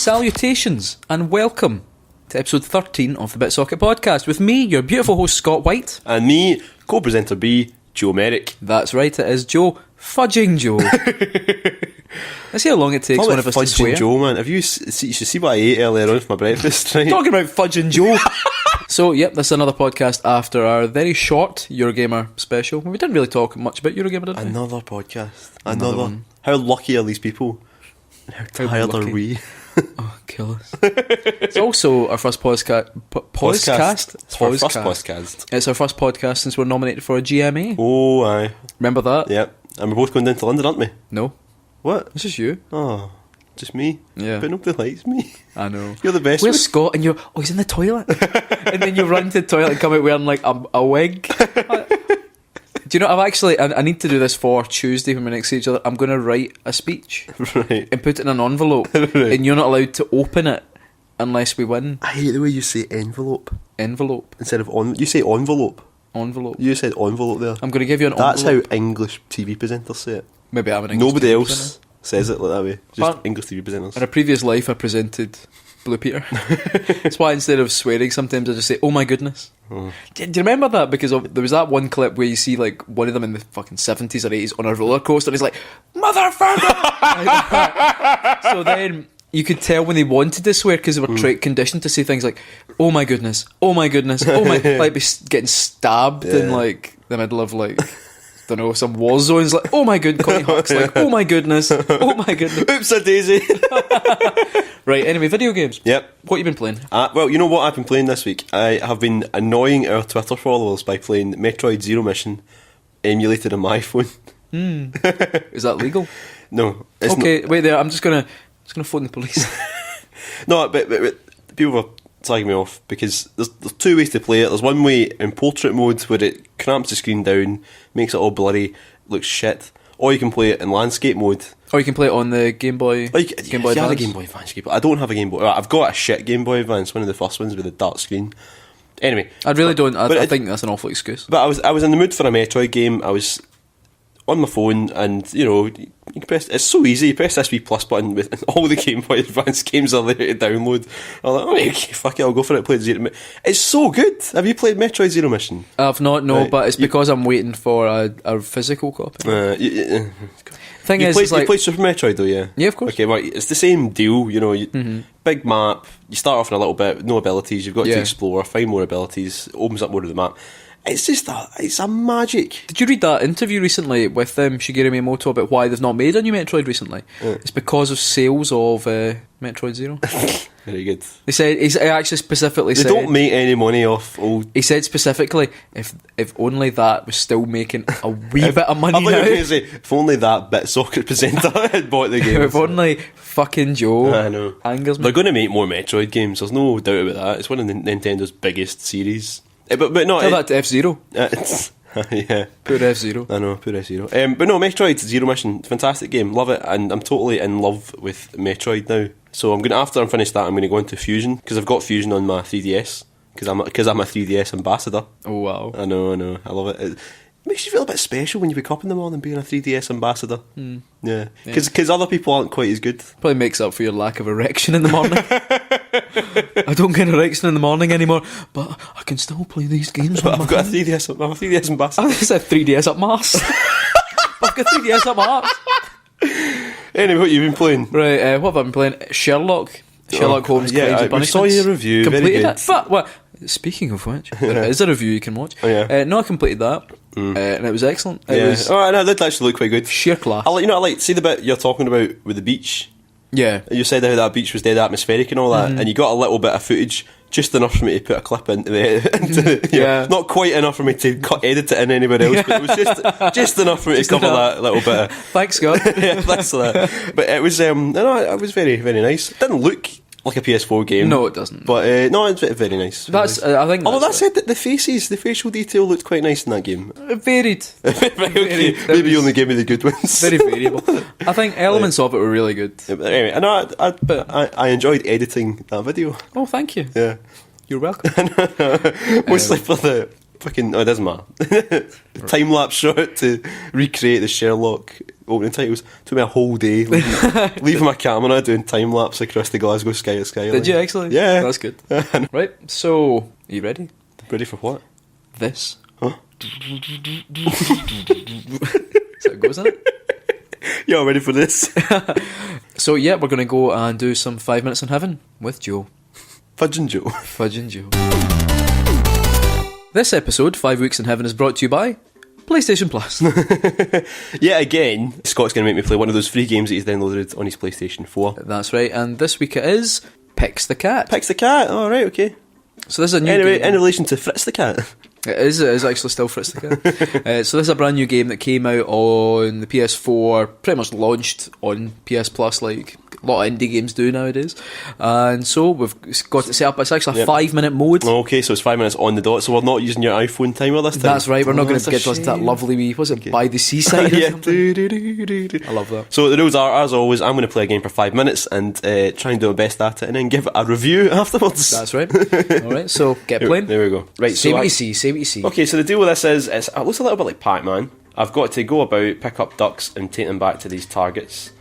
Salutations and welcome to episode 13 of the BitSocket podcast with me, your beautiful host Scott White. And me, co-presenter B, Joe Merrick. That's right, it is Joe Fudging Joe. Let's see how long it takes one of us to swear. Fudging Joe, man. You should see what I ate earlier on for my breakfast, right? Talking about Fudging Joe. So, yep, this is another podcast after our very short Eurogamer special. We didn't really talk much about Eurogamer, did we? Another podcast. Another one. How lucky are these people? How tired are we? Oh, kill us. It's also our first podcast. It's our first podcast. It's our first podcast since we're nominated for a GMA. Oh, aye. Remember that? Yep. And we're both going down to London, aren't we? No. What? It's just you. Oh, just me? Yeah. But nobody likes me. I know. You're the best. Where's Scott? And you're, oh, he's in the toilet. And then you run to the toilet and come out wearing like a wig. Do you know, I need to do this for Tuesday when we next see each other. I'm going to write a speech. Right. And put it in an envelope. Right. And you're not allowed to open it unless we win. I hate the way you say envelope. Envelope. Instead of you say envelope. Envelope. You said envelope there. I'm going to give you an That's envelope. how English TV presenters say it. Maybe I'm an English Nobody TV else presenter. says it like that way. Just But English TV presenters. In a previous life, I presented Blue Peter. That's why instead of swearing, sometimes I just say, "Oh my goodness." Oh. Do you remember that? Because there was that one clip where you see like one of them in the fucking 70s or 80s on a roller coaster, and he's like, "Motherfucker!" So then you could tell when they wanted to swear because they were conditioned to say things like, "Oh my goodness, oh my goodness, oh my," like getting stabbed in like the middle of like, don't know, some war zones, like, "Oh my good," Connie Huck's like, "Oh my goodness, oh my goodness." Oops a daisy. Right, anyway, video games. Yep. What have you been playing? Well, you know what I've been playing this week? I have been annoying our Twitter followers by playing Metroid Zero Mission emulated on my phone. Is that legal? No. It's Okay, wait there. I'm just gonna phone the police. No, but people were slagging me off because there's two ways to play it. There's one way in portrait mode where it cramps the screen down, makes it all blurry, looks shit. Or you can play it in landscape mode. Or you can play it on the Game Boy. Game Boy if you had a Advance. Game Boy Advance, I don't have a Game Boy. Well, I've got a shit Game Boy Advance, one of the first ones with a dark screen. Anyway, I think that's an awful excuse. But I was in the mood for a Metroid game. I was on my phone, and you know, you can press. It's so easy. You press this wee plus button, with all the Game Boy Advance games are there to download. I'm like, oh, okay, fuck it, I'll go for it. Play Zero. It's so good. Have you played Metroid Zero Mission? I've not, no, Right. but it's because I'm waiting for a physical copy. Thing is, it's you like, played Super Metroid though, yeah? Yeah, of course. Okay, well, it's the same deal, you know, big map, you start off in a little bit, no abilities, you've got to explore, find more abilities, it opens up more of the map. It's just it's a magic. Did you read that interview recently with Shigeru Miyamoto about why they've not made a new Metroid recently? It's because of sales of Metroid Zero. Very good. He said, he actually specifically said... They don't make any money off old... He said specifically, if only that was still making a wee bit of money now. I thought you were going to say, if only that BitSocket presenter had bought the game. If only fucking Joe I know. angers me. They're going to make more Metroid games, there's no doubt about that. It's one of Nintendo's biggest series. But no... Tell that to F-Zero. Yeah. Poor F-Zero. I know, poor F-Zero. But no, Metroid Zero Mission, fantastic game, love it, and I'm totally in love with Metroid now. So after I'm finished that, I'm going to go into Fusion, because I've got Fusion on my 3DS, because I'm a 3DS ambassador. Oh wow. I know, I love it. It makes you feel a bit special when you wake up in the morning being a 3DS ambassador. Yeah, because other people aren't quite as good. Probably makes up for your lack of erection in the morning. I don't get erection in the morning anymore, but I can still play these games. But I've got a 3DS. I'm a 3DS ambassador. I said 3DS up my arse. I've got 3DS up my arse. Anyway, what have you been playing? Right, what have I been playing? Sherlock Holmes. Yeah, Crimes and I saw Punishments. your review. Completed Very good. it. But what? Speaking of which, there is a review you can watch. Oh, yeah. No, I completed that, and it was excellent. It was Oh, no, that did actually look quite good. sheer class. I like see the bit you're talking about with the beach. Yeah. You said how that beach was dead atmospheric and all that, and you got a little bit of footage, just enough for me to put a clip into the Yeah. not quite enough for me to edit it in anywhere else, but it was just enough for me to cover that little bit of... Thanks, Scott. Yeah, thanks for that. But it was it was very, very nice. It didn't look like a PS4 game. No, it doesn't. But no, it's very nice. Very That's. nice. I think. Although that That's said, that the facial detail looked quite nice in that game. varied. Okay, maybe you only gave me the good ones. Very variable. I think elements of it were really good. Yeah, but anyway, and I enjoyed editing that video. Oh, thank you. Yeah. You're welcome. Mostly for the fucking... Oh, it doesn't matter. Time-lapse shot to recreate the Sherlock opening titles. Took me a whole day leaving my camera doing time lapse across the Glasgow skyline. Did you actually? Yeah, that's good. Right, so are you ready? Ready for what? This. Huh? So it goes, isn't it? Yeah, ready for this? So yeah, we're going to go and do some 5 Minutes in Heaven with Joe. Fudge and Joe. Fudge and Joe. This episode, 5 Weeks in Heaven, is brought to you by PlayStation Plus. Yeah, again, Scott's going to make me play one of those free games that he's downloaded on his PlayStation 4. That's right, and this week it is Pix the Cat. Pix the Cat, alright, okay. So this is a new Anyway, game. in relation to Fritz the Cat. It is actually still Fritz the Cat. So this is a brand new game that came out on the PS4, pretty much launched on PS Plus, like a lot of indie games do nowadays. And so we've got it set up. It's actually a 5 minute mode. Okay, so it's 5 minutes on the dot, so we're not using your iPhone timer this time? That's right, we're not going to that's get a to that shame. lovely wee, was it By the Seaside or Yeah. something? I love that. So the rules are, as always, I'm going to play a game for 5 minutes and try and do my best at it and then give it a review afterwards. That's right. Alright, so get playing. There we go. Right, Say so what you see, say what you see. Okay, so the deal with this is, it looks a little bit like Pac-Man. I've got to go about, pick up ducks and take them back to these targets.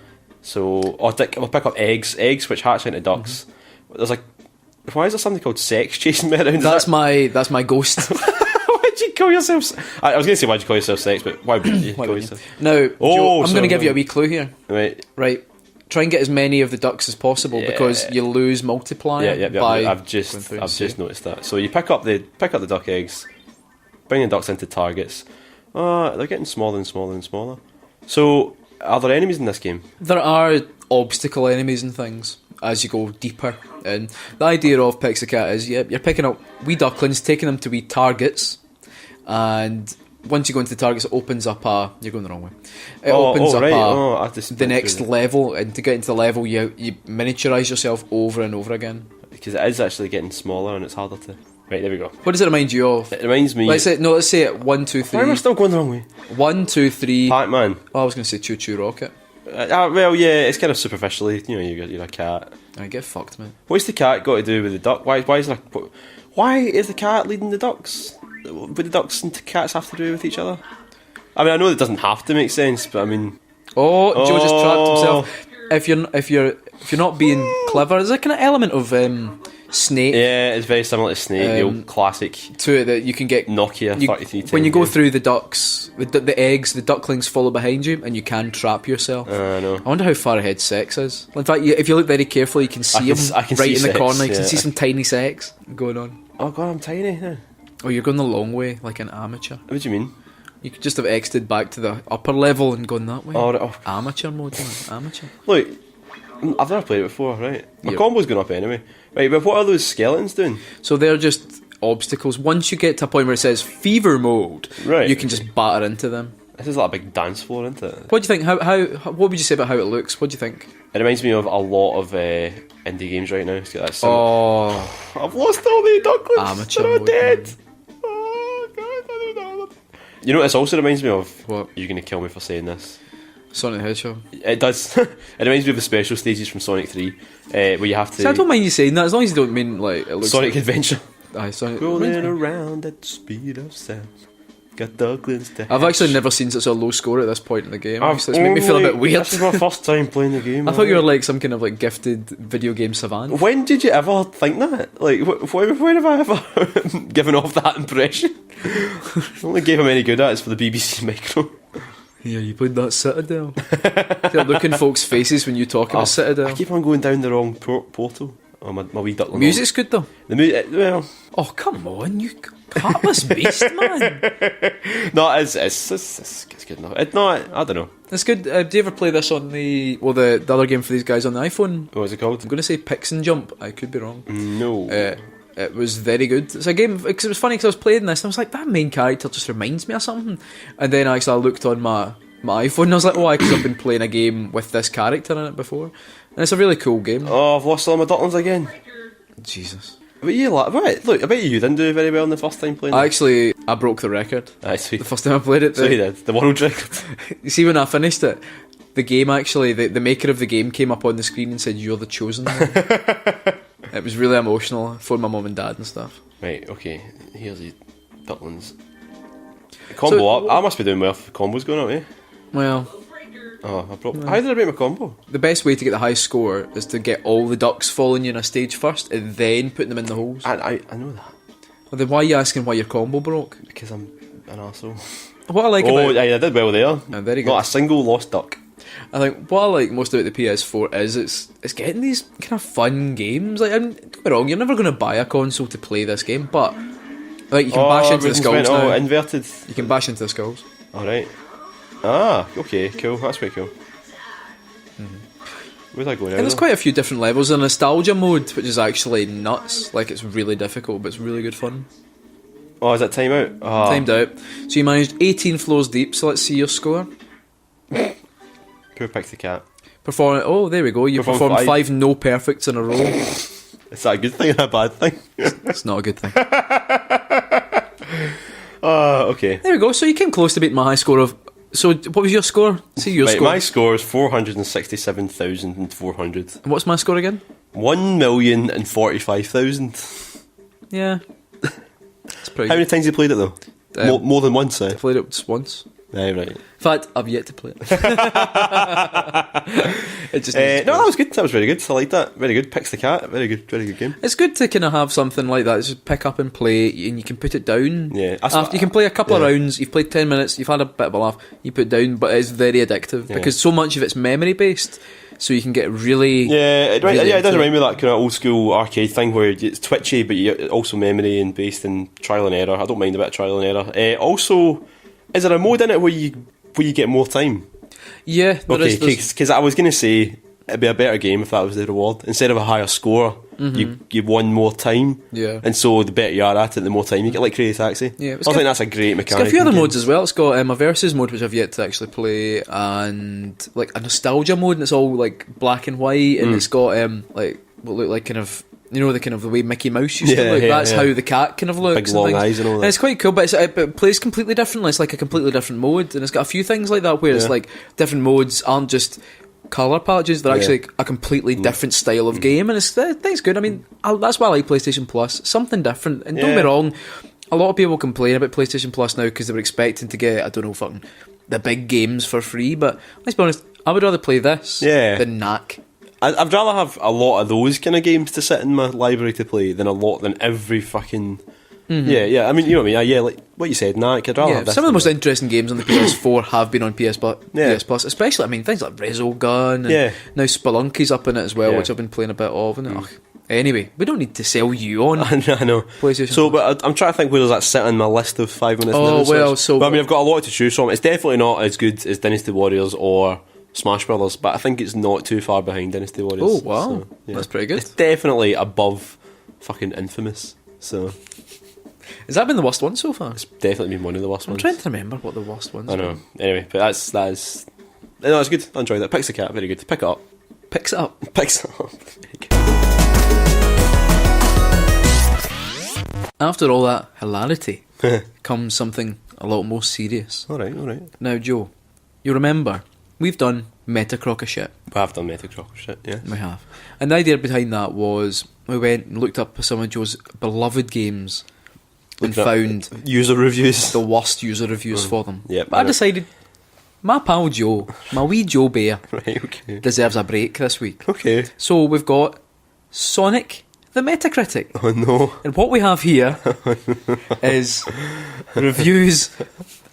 So, I'll pick up eggs which hatch into ducks. There's like, why is there something called sex chasing me around? That's my ghost. Why'd you call yourself? I was going to say why'd you call yourself sex, but why would you call yourself? Now, Joe, I'm so going to give you a wee clue here. Right. Try and get as many of the ducks as possible because you lose multiplier. Yeah. By I've just noticed that. So you pick up the duck eggs, bring the ducks into targets. They're getting smaller and smaller and smaller. So, are there enemies in this game? There are obstacle enemies and things as you go deeper. And the idea of Pix the Cat is you're picking up wee ducklings, taking them to wee targets, and once you go into the targets, it opens up you're going the wrong way. It opens up the next level, and to get into the level, you miniaturise yourself over and over again. Because it is actually getting smaller and it's harder to... Right, there we go. What does it remind you of? It reminds me... Let's say it 1, 2, 3. Why am I still going the wrong way? 1, 2, 3. Pac-Man. Oh, I was going to say Choo Choo Rocket. Well, yeah, it's kind of superficially, you're a cat. I get fucked, man. What's the cat got to do with the duck? Why is the cat leading the ducks? What do the ducks and cats have to do with each other? I mean, I know it doesn't have to make sense, but I mean... Joe just trapped himself. If you're not being clever, there's a kind of element of Snake. Yeah, it's very similar to Snake, the old classic. To it that you can get Nokia 3310. When you go through the ducks, the eggs, the ducklings follow behind you, and you can trap yourself. I know. I wonder how far ahead sex is. In fact, if you look very carefully, you can see them right in the sex, corner. You can see some tiny sex going on. Oh god, I'm tiny. Yeah. Oh, you're going the long way, like an amateur. What do you mean? You could just have exited back to the upper level and gone that way. Oh. Amateur mode, man. Amateur. Look, I've never played it before, right? My Yep. combo's going up anyway. Right, but what are those skeletons doing? So they're just obstacles. Once you get to a point where it says fever mode, Right. you can just batter into them. This is like a big dance floor, isn't it? What do you think? How what would you say about how it looks? What do you think? It reminds me of a lot of indie games right now. It's got that I've lost all the ducklings. Amateur They're all mode, dead. man. Oh god, I don't know. You know what this also reminds me of? What? You're going to kill me for saying this. Sonic the Hedgehog. It does. It reminds me of the special stages from Sonic 3, where you have to... See, I don't mind you saying that as long as you don't mean like it looks Sonic like, Adventure. Aye, Sonic. Rolling around at the speed of sound. Got ducklings to I've hatch. actually never seen such a low score at this point in the game. It's made me feel a bit weird. This is my first time playing the game. I thought you were like some kind of like gifted video game savant. When did you ever think that? Like, when have I ever given off that impression? I only gave him any good at is for the BBC Micro. Yeah, you played that Citadel. You're looking folks' faces when you talk about Citadel. I keep on going down the wrong portal. Oh, my wee duckling. Music's good though. The music, well... Oh, come on, you heartless beast, man. No, it's good enough. It's not, I don't know. It's good. Do you ever play this on the other game for these guys on the iPhone? What was it called? I'm going to say Pix and Jump. I could be wrong. No. It was very good. It's a game, because it was funny because I was playing this and I was like, that main character just reminds me of something. And then I looked on my iPhone and I was like, because I've been playing a game with this character in it before. And it's a really cool game. Oh, I've lost all my ducklings again. Jesus. But you right, look, I bet you didn't do very well in the first time playing it. I broke the record. Aye, sweet. The first time I played it. So you did, the world record. You see, when I finished it, the game actually, the maker of the game came up on the screen and said, "You're the chosen one." It was really emotional for my mum and dad and stuff. Right, okay, here's the ducklings. Combo up. I must be doing well if the combo's going up, eh? Well, Oh, how did I break my combo? The best way to get the highest score is to get all the ducks falling you in a stage first and then putting them in the holes. I know that. Well, then why are you asking why your combo broke? Because I'm an arsehole. What I like about... Oh, yeah, I did well there. Oh, very good. Not a single lost duck. I think what I like most about the PS4 is it's getting these kind of fun games. Like, don't get me wrong, you're never going to buy a console to play this game, but like you can bash into the skulls now. Inverted. You can bash into the skulls. Alright. Ah, okay, cool. That's pretty cool. Where's I going now? And there's quite a few different levels. There's a nostalgia mode, which is actually nuts. Like, it's really difficult, but it's really good fun. Oh, is that time out? Oh. Timed out. So you managed 18 floors deep, so let's see your score. Poor Pix the Cat. Oh, there we go. You performed five no perfects in a row. Is that a good thing or a bad thing? It's not a good thing. Okay. There we go. So you came close to beating my high score of... So what was your score? See your score. My score is 467,400. And what's my score again? 1,045,000. Yeah. That's pretty How many times have you played it though? More than once, eh? I played it just once. Right. In fact, I've yet to play it. It just no, that was good. That was very good. I liked that. Very good. Pix the Cat. Very good game. It's good to kind of have something like that. Just pick up and play, and you can put it down. Yeah. After you can play a couple of rounds. You've played 10 minutes. You've had a bit of a laugh. You put it down, but it's very addictive because so much of it's memory based. So you can get really it does remind me of that kind of old school arcade thing where it's twitchy, but you're also memory and based in trial and error. I don't mind a bit of trial and error. Also, is there a mode in it where you get more time? Yeah. Because I was going to say it'd be a better game if that was the reward. Instead of a higher score, you won more time. Yeah. And so the better you are at it, the more time you get, like Crazy Taxi. Yeah. I think that's a great mechanic. It's got a few other modes as well. It's got a versus mode, which I've yet to actually play, and like a nostalgia mode, and it's all like black and white, and it's got like what look like kind of, you know, the way Mickey Mouse used to look. That's how the cat kind of looks. Big long eyes and all that. And it's quite cool, but it plays completely differently. It's like a completely different mode, and it's got a few things like that where it's like different modes aren't just colour palettes, they're actually like a completely different style of game, and it's good. I mean, that's why I like PlayStation Plus. Something different. And don't be wrong, a lot of people complain about PlayStation Plus now because they were expecting to get, I don't know, fucking the big games for free, but let's be honest, I would rather play this than Knack. I'd rather have a lot of those kind of games to sit in my library to play than every fucking... I mean, you know what I mean? Yeah, like what you said, Knack. I'd rather have some of the most interesting games on the PS4 have been on PS Plus, especially, I mean, things like Resogun, and now Spelunky's up in it as well, which I've been playing a bit of. And anyway, we don't need to sell you on. I know. PlayStation. So, but I'm trying to think where does that sit on my list of 5 minutes. But I mean, I've got a lot to choose from. It's definitely not as good as Dynasty Warriors or Smash Brothers, but I think it's not too far behind Dynasty Warriors. Oh wow, so, that's pretty good. It's definitely above fucking Infamous. So, has that been the worst one so far? It's definitely been one of the worst ones. I'm trying to remember what the worst ones. I know. Anyway, but that is. No, it's good. I enjoyed that. Pix the Cat, very good. Pick it up. Picks it up. Picks it up. After all that hilarity comes something a lot more serious. All right. Now, Joe, you remember we've done Metacritic shit. We have done Metacritic shit, yeah. We have. And the idea behind that was we went and looked up some of Joe's beloved games and found user reviews, the worst user reviews for them. Yeah, but I decided my pal Joe, my wee Joe Bear, deserves a break this week. Okay. So we've got Sonic the Metacritic. Oh no. And what we have here is reviews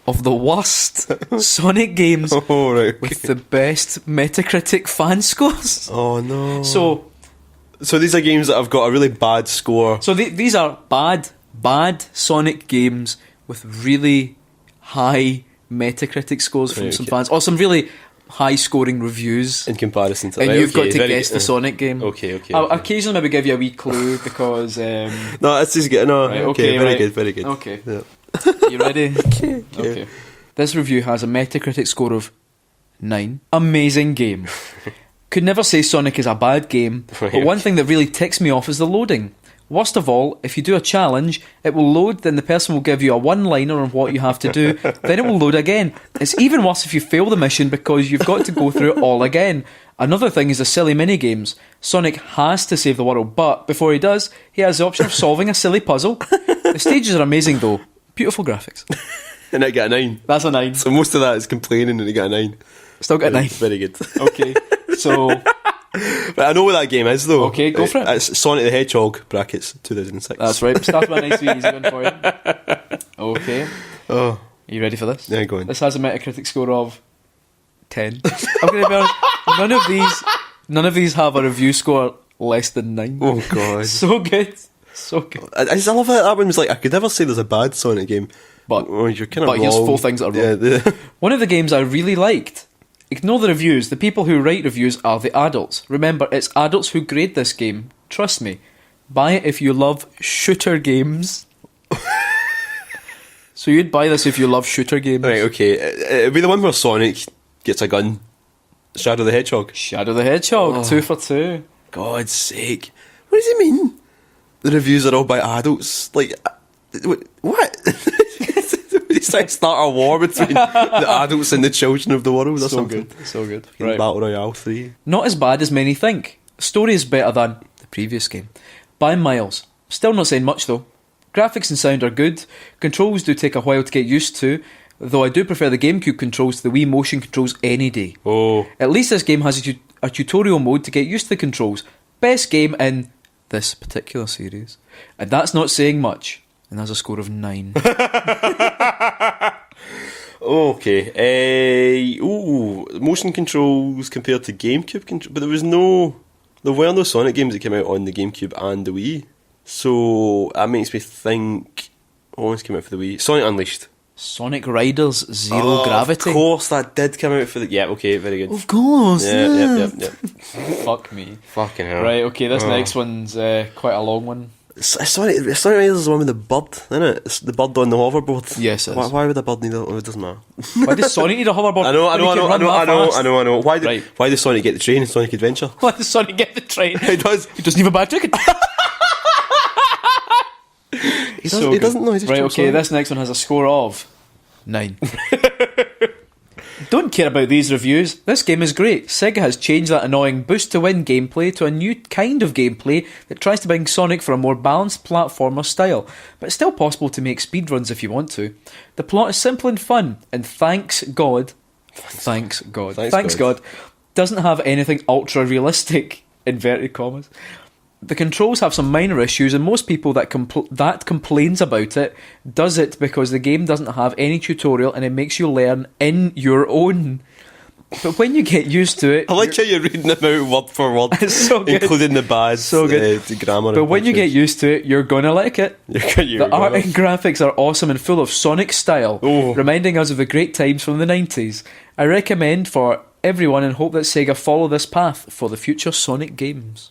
of the worst Sonic games with the best Metacritic fan scores. Oh no. So these are games that have got a really bad score. So these are bad Sonic games with really high Metacritic scores from some fans, or some really high scoring reviews in comparison to. And you've got to guess the Sonic game. Okay. I'll occasionally maybe give you a wee clue because. No, it's just good. No, right, okay, very good. Okay. Yeah. You ready? Okay. This review has a Metacritic score of 9. Amazing game. Could never say Sonic is a bad game, but one thing that really ticks me off is the loading. Worst of all, if you do a challenge, it will load, then the person will give you a one-liner on what you have to do, then it will load again. It's even worse if you fail the mission because you've got to go through it all again. Another thing is the silly mini-games. Sonic has to save the world, but before he does, he has the option of solving a silly puzzle. The stages are amazing though. Beautiful graphics. And it got a 9. That's a 9. So most of that is complaining and it got a 9. Still got a 9. Very good. Okay, so But I know what that game is, though. Okay, go for it. It's Sonic the Hedgehog, brackets, 2006. that's right. Start with a nice wee easy one for you. Okay, Oh, are you ready for this? yeah, go on. This has a Metacritic score of 10. I'm going to be honest, none of these have a review score less than 9. Oh, God. So good. So good. I love it. That one was like, I could never say there's a bad Sonic game. But, oh, you're kind of here's wrong. 4 things that are wrong. Yeah, One of the games I really liked. Ignore the reviews. The people who write reviews are the adults. Remember, it's adults who grade this game. Trust me. Buy it if you love shooter games. So you'd buy this if you love shooter games. Right, okay. It'd be the one where Sonic gets a gun. Shadow the Hedgehog. Shadow the Hedgehog, 2 for 2. God's sake. What does he mean? The reviews are all by adults. Like, what? He's trying to start a war between the adults and the children of the world or So something. good, so good. In Right. Battle Royale 3. Not as bad as many think. Story is better than the previous game. By miles. Still not saying much though. Graphics and sound are good. Controls do take a while to get used to, though I do prefer the GameCube controls to the Wii motion controls any day. Oh. At least this game has a tutorial mode to get used to the controls. Best game in this particular series. And that's not saying much. And that's a score of 9. Okay. Motion controls compared to GameCube controls. But there were no Sonic games that came out on the GameCube and the Wii. So that makes me think, what ones came out for the Wii? Sonic Unleashed. Sonic Riders Zero Gravity. Of course, that did come out for the... Yeah, okay, very good. Of course. Yeah. Fuck me. Fucking hell. Right, okay, this next one's quite a long one. Sonic Riders is the one with the bird, isn't it? It's the bird on the hoverboard. Yes, it is. Why would the bird need a... Oh, it doesn't matter. Why does Sonic need a hoverboard? I know. I Why does Sonic get the train in Sonic Adventure? Why does Sonic get the train? He does. He doesn't even buy a ticket. He doesn't know. He just Right, jumps okay, on. this next one has a score of 9. Don't care about these reviews. This game is great. Sega has changed that annoying boost to win gameplay to a new kind of gameplay that tries to bring Sonic for a more balanced platformer style, but it's still possible to make speedruns if you want to. The plot is simple and fun, and thanks God, doesn't have anything ultra realistic, inverted commas. The controls have some minor issues, and most people that complains about it does it because the game doesn't have any tutorial and it makes you learn in your own. But when you get used to it, I like how you're reading them out word for word, it's so good. including the bad grammar. But when you get used to it, you're gonna like it. The art and graphics are awesome and full of Sonic style, reminding us of the great times from the 90s. I recommend for everyone and hope that Sega follow this path for the future Sonic games.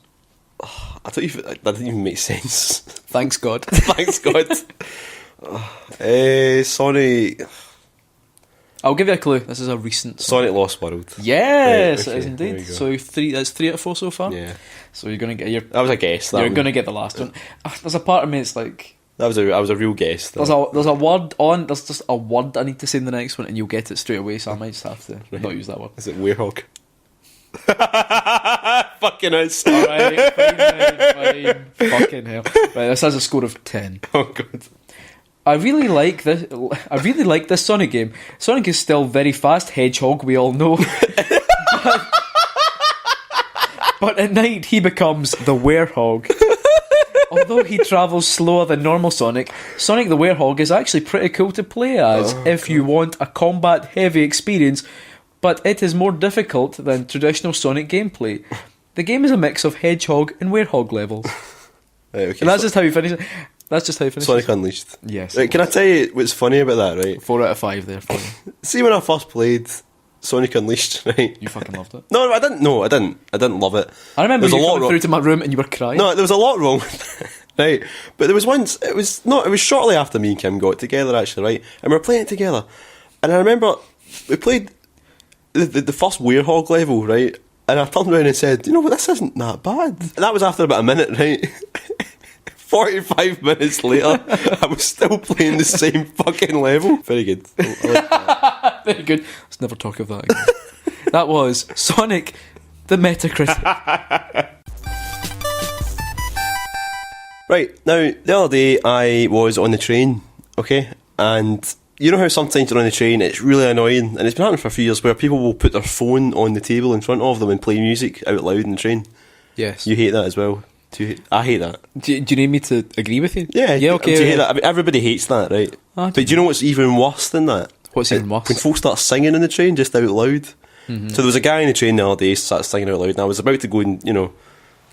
That didn't even make sense. Thanks God. Thanks God. Sonic. I'll give you a clue. This is a recent Sonic Lost World. Yes, Right, it is okay, there indeed. we go. So that's 3 out of 4 so far. Yeah, So you're gonna get that was a guess. you're gonna get the last one. There's a part of me. It's like That was a real guess. there's a word on. There's just a word I need to say in the next one, and you'll get it straight away. So I might just have to not use that word. Is it Werehog? Fucking is. Alright, fine. Fucking hell. Right, this has a score of 10. Oh god. I really like this Sonic game. Sonic is still very fast hedgehog, we all know. But at night he becomes the werehog. Although he travels slower than normal Sonic, Sonic the Werehog is actually pretty cool to play as if you want a combat heavy experience, but it is more difficult than traditional Sonic gameplay. The game is a mix of hedgehog and werehog levels. Right, okay. And that's just how you finish it. That's just how you finish Sonic it. Unleashed. Yes. Right, can I tell you what's funny about that, right? 4 out of 5 there for you. See, when I first played Sonic Unleashed, right? You fucking loved it. No, I didn't. No, I didn't love it. I remember There's you a lot coming through to my room and you were crying. No, there was a lot wrong with it, right? But there was once, it was shortly after me and Kim got together, actually, right? And we were playing it together. And I remember we played the first Werehog level, right? And I turned around and said, you know what, this isn't that bad. And that was after about a minute, right? 45 minutes later, I was still playing the same fucking level. Very good. I like that. Very good. Let's never talk of that again. That was Sonic the Metacritic. Right, now, the other day I was on the train, okay? And you know how sometimes you're on the train, it's really annoying, and it's been happening for a few years, where people will put their phone on the table in front of them and play music out loud in the train. Yes. You hate that as well. I hate that. Do you need me to agree with you? Yeah, okay. Do you hate that? I mean, everybody hates that, right? But do you know what's even worse than that? What's even worse? When folks start singing in the train just out loud. Mm-hmm. So there was a guy in the train the other day started singing out loud, and I was about to go and,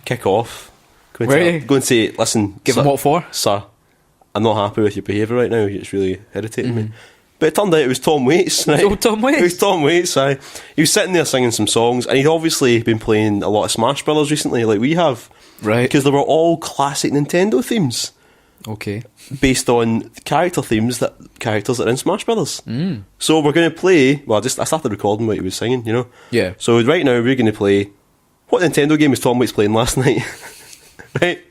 kick off. Go and say, listen, Give him what for? Sir, I'm not happy with your behaviour right now. It's really irritating me. But it turned out it was Tom Waits, right? Oh, Tom Waits? It was Tom Waits, aye. He was sitting there singing some songs, and he'd obviously been playing a lot of Smash Brothers recently, like we have. Right. Because they were all classic Nintendo themes. Okay. Based on character themes characters that are in Smash Brothers. So we're going to play. Well, I started recording what he was singing, Yeah. So right now we're going to play. What Nintendo game was Tom Waits playing last night? Right.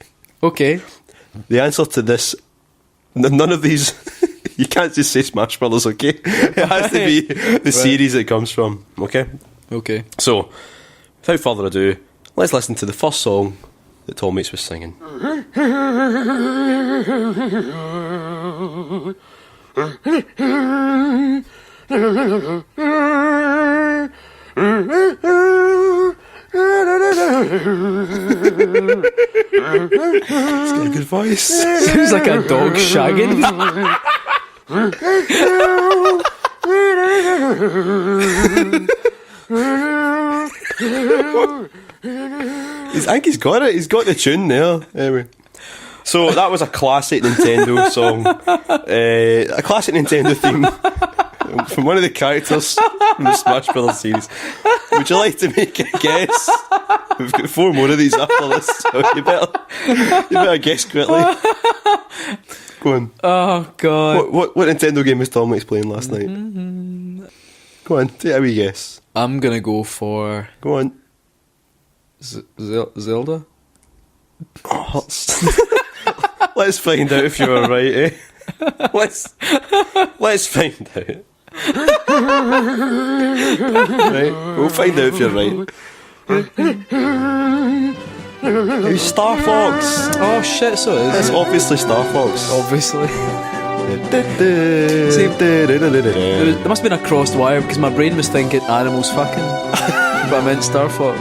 Okay. The answer to this, none of these. You can't just say Smash Brothers, okay? It has to be the series it comes from. Okay. Okay. So, without further ado, let's listen to the first song that Tom Waits was singing. He's got a good voice. Sounds like a dog shagging. I think he's got it. He's got the tune there. Anyway. So that was a classic Nintendo song. A classic Nintendo theme from one of the characters from the Smash Brothers series. Would you like to make a guess? We've got 4 more of these after this, so you better guess quickly. Go on. Oh, God. What Nintendo game was Tom Waits playing last night? Go on, take a wee guess. I'm going to go for... Go on. Zelda? Oh, let's find out if you were right, eh? Let's find out. Right, we'll find out if you're right. It was Star Fox. Oh, shit, so it is. It's obviously Star Fox. Obviously. See, there must have been a crossed wire because my brain was thinking animals fucking, but I meant Star Fox.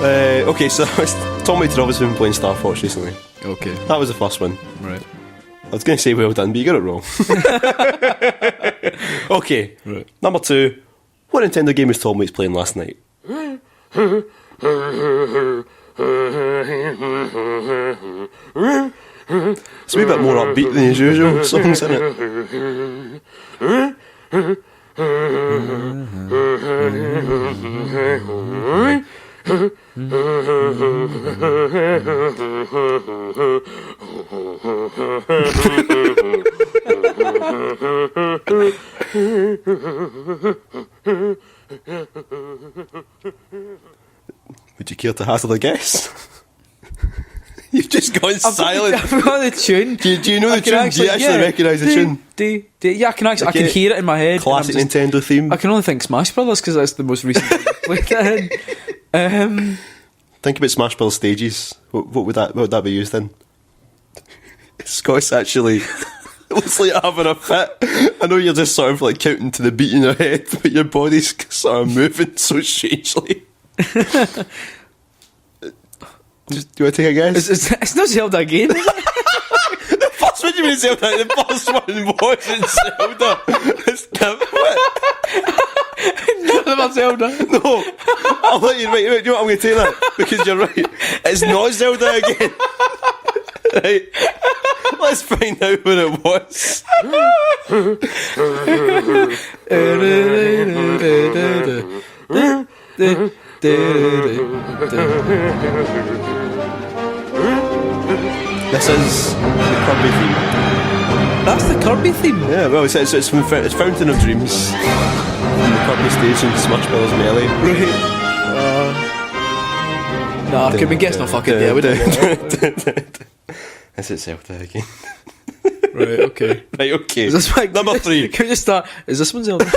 Okay, so Tom Waits had obviously been playing Star Fox recently. Okay. That was the first one. Right. I was going to say well done, but you got it wrong. Okay. Right. Number 2. What Nintendo game was Tom Waits playing last night? It's a wee bit more upbeat than his usual songs, isn't it? Would you care to hazard a guess? You've just gone silent. I've got the tune. Do you know the tune? Do you actually recognise the tune? Yeah, I can actually. I can hear it in my head. Classic Nintendo theme. I can only think Smash Brothers because that's the most recent thing I played that in. Think about Smash Bros. Stages. What would that be used in? Scott's actually looks like having a fit. I know you're just sort of like counting to the beat in your head, but your body's sort of moving so strangely. Do you want to take a guess? It's not Zelda again. The first one you mean Zelda? The first one wasn't Zelda. It's what? None of them are Zelda. No, I'll let you. Right, do you know what I'm going to take that? Because you're right. It's not Zelda again. Right. Let's find out what it was. This is the Kirby theme. That's the Kirby theme. Yeah, well, it's Fountain of Dreams. The Kirby stage in Smash Bros. Melee. Right. Nah, could we guess not fucking there, would it? Is it Zelda again? Right, okay. Right, okay. Is this like, Number 3. Can we just start? Is this one Zelda?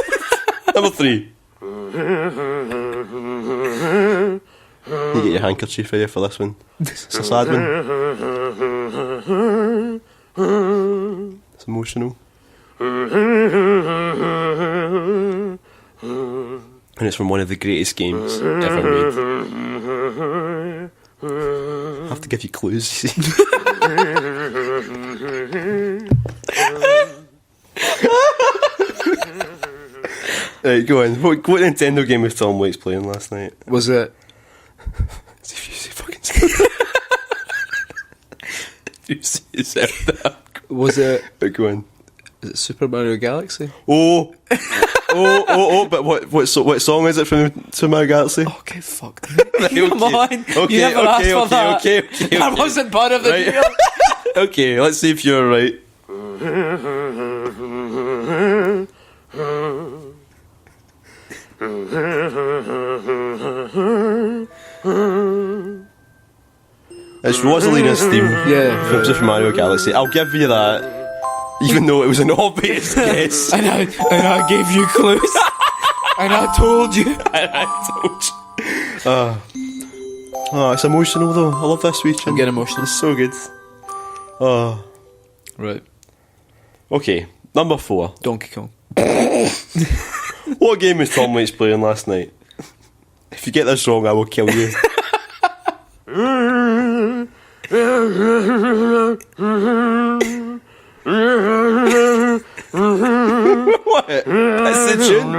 Number 3. You get your handkerchief ready for this one. It's a sad one. It's emotional. And it's from one of the greatest games ever made. I have to give you clues, you see. Right, go on. What Nintendo game was Tom Waits playing last night? Was it? Was it? Go on. Is it Super Mario Galaxy? Oh! But what song is it from Super Mario Galaxy? Okay, fuck. Come on. Okay, you never asked for that. Okay. That wasn't part of the deal. Okay, let's see if you're right. It's Rosalina's theme from Super Mario Galaxy. I'll give you that, even though it was an obvious guess. and I gave you clues. And I told you. Oh, it's emotional though. I love this wee tune. I'm getting emotional. It's so good. Oh. Right. Okay, number 4. Donkey Kong. What game was Tom Waits playing last night? If you get this wrong, I will kill you. What? That's the tune.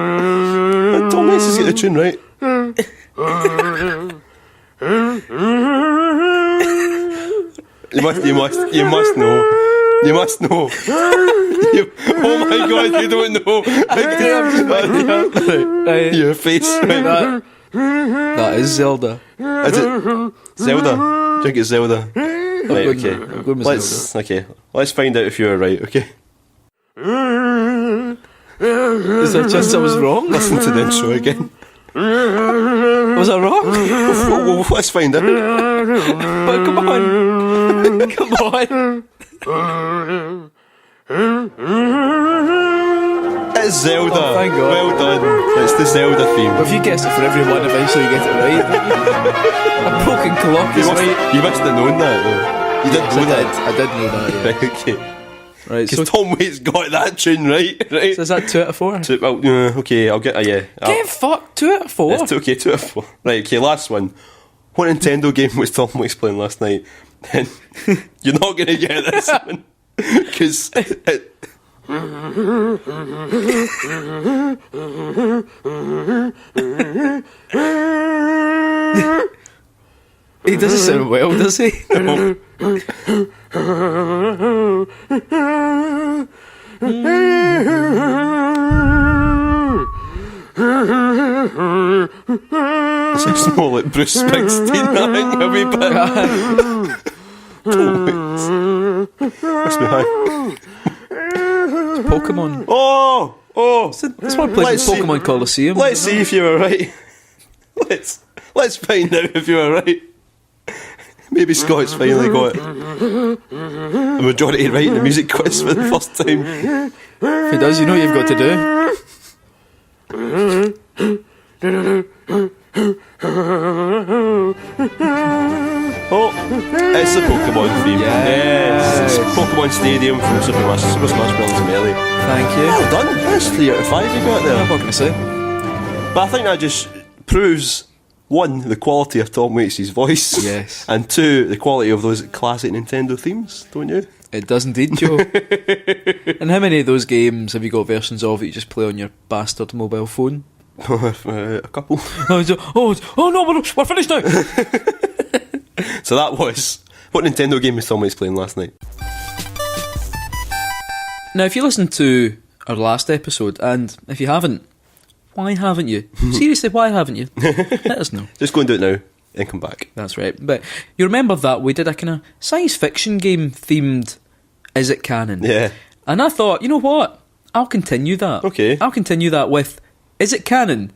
Tom Waits has got the tune right. You must know. You must know. Oh my god, you don't know. Your face. That is Zelda. Is it Zelda? Do you think it's Zelda? Right, okay. Let's find out if you were right, okay? Is there a chance I was wrong? Listen to the intro again. Was I wrong? Well, let's find out. But come on. Come on. It's Zelda. Oh, thank God. Well done. It's the Zelda theme. If you guess it for everyone, eventually you get it right. A broken clock is right. You must have known that though. You did know that. I did know that, yeah. Right, okay. Right, Because Tom Waits got that tune right. So is that 2 out of 4? Okay, I'll get a yeah. Get fucked, 2 out of 4. It's okay, 2 out of 4. Right, okay, last one. What Nintendo game was Tom Waits playing last night? And you're not going to get this one. Because he doesn't sound well, does he? No. It's more like Bruce Springsteen, I think, a wee bit. Must be high. Pokemon. Oh! That's one place in Pokemon Coliseum. Let's see if you were right. Let's find out if you were right. Maybe Scott's finally got a majority right in the music quiz for the first time. If he does, you know what you've got to do. Oh, it's the Pokemon theme. Yes. It's Pokemon Stadium from Super Smash Bros. Melee. Thank you. Well done. That's 3 out of 5 you got there. I'm not going to say. But I think that just proves, 1, the quality of Tom Waits' voice. Yes. And 2, the quality of those classic Nintendo themes, don't you? It does indeed, Joe. And how many of those games have you got versions of that you just play on your bastard mobile phone? A couple. Oh no, we're finished now. So that was what Nintendo game was Tom Waits playing last night. Now, if you listened to our last episode, and if you haven't, why haven't you? Seriously, why haven't you? Let us know. Just go and do it now and come back. That's right. But you remember that we did a kind of science fiction game themed Is It Canon? Yeah. And I thought, you know what? I'll continue that. Okay. I'll continue that with Is It Canon?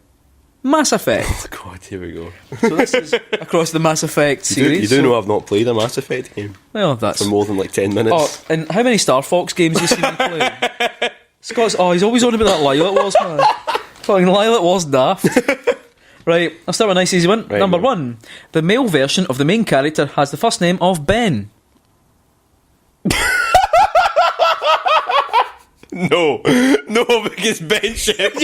Mass Effect. Oh God, here we go. So this is across the Mass Effect series. You do know I've not played a Mass Effect game Well, that's... for more than like 10 minutes. Oh, and how many Star Fox games have you seen me play? Scott's... Oh, he's always on about that Lilac Wars, man. Fucking Lilac Wars daft. Right, I'll start with a nice easy one. Right, Number no. 1. The male version of the main character has the first name of Ben. No, because Ben Shepard.